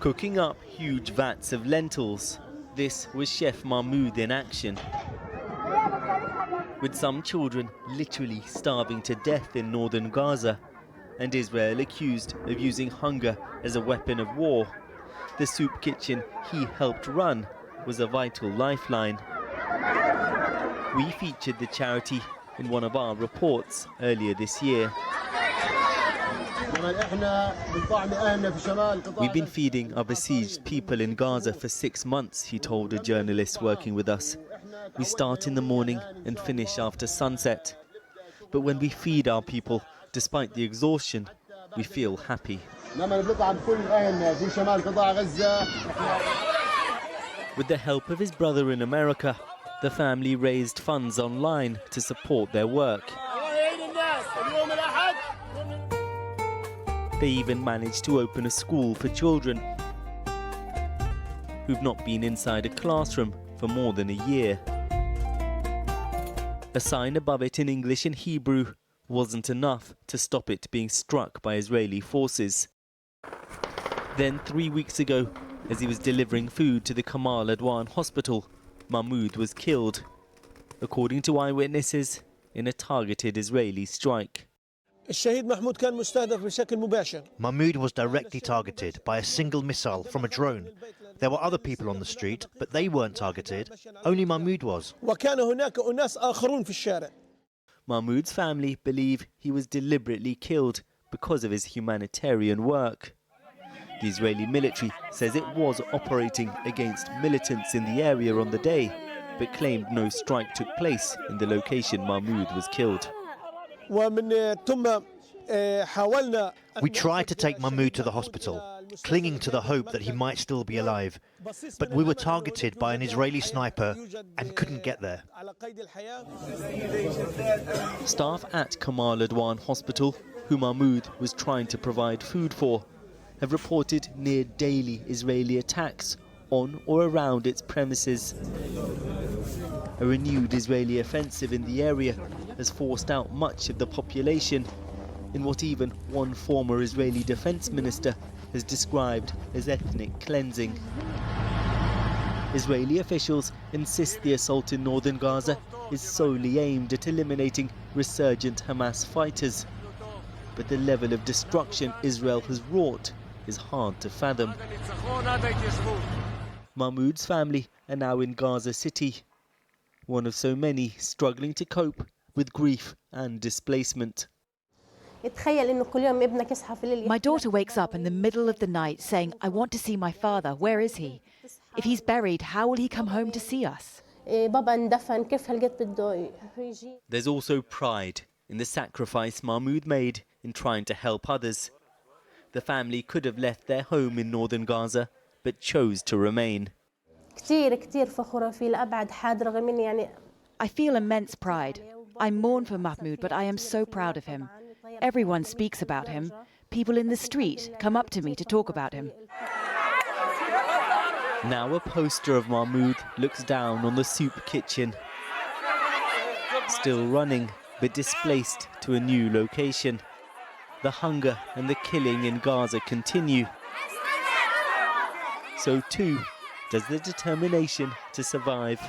Cooking up huge vats of lentils, this was Chef Mahmoud in action. With some children literally starving to death in northern Gaza, and Israel accused of using hunger as a weapon of war, the soup kitchen he helped run was a vital lifeline. We featured the charity in one of our reports earlier this year. We've been feeding our besieged people in Gaza for 6 months, he told a journalist working with us. We start in the morning and finish after sunset. But when we feed our people, despite the exhaustion, we feel happy. With the help of his brother in America, the family raised funds online to support their work. They even managed to open a school for children who've not been inside a classroom for more than a year. A sign above it in English and Hebrew wasn't enough to stop it being struck by Israeli forces. Then 3 weeks ago, as he was delivering food to the Mahmoud Al Madhoun hospital, Mahmoud was killed, according to eyewitnesses, in a targeted Israeli strike. Mahmoud was directly targeted by a single missile from a drone. There were other people on the street, but they weren't targeted. Only Mahmoud was. Mahmoud's family believe he was deliberately killed because of his humanitarian work. The Israeli military says it was operating against militants in the area on the day, but claimed no strike took place in the location Mahmoud was killed. We tried to take Mahmoud to the hospital, clinging to the hope that he might still be alive. But we were targeted by an Israeli sniper and couldn't get there. Staff at Mahmoud Al Madhoun hospital, who Mahmoud was trying to provide food for, have reported near daily Israeli attacks on or around its premises. A renewed Israeli offensive in the area has forced out much of the population in what even one former Israeli defense minister has described as ethnic cleansing. Israeli officials insist the assault in northern Gaza is solely aimed at eliminating resurgent Hamas fighters. But the level of destruction Israel has wrought is hard to fathom. Mahmoud's family are now in Gaza City, one of so many struggling to cope with grief and displacement. My daughter wakes up in the middle of the night saying, "I want to see my father. Where is he? If he's buried, how will he come home to see us?" There's also pride in the sacrifice Mahmoud made in trying to help others. The family could have left their home in northern Gaza, but chose to remain. I feel immense pride. I mourn for Mahmoud, but I am so proud of him. Everyone speaks about him. People in the street come up to me to talk about him. Now a poster of Mahmoud looks down on the soup kitchen. Still running, but displaced to a new location. The hunger and the killing in Gaza continue. So too does the determination to survive.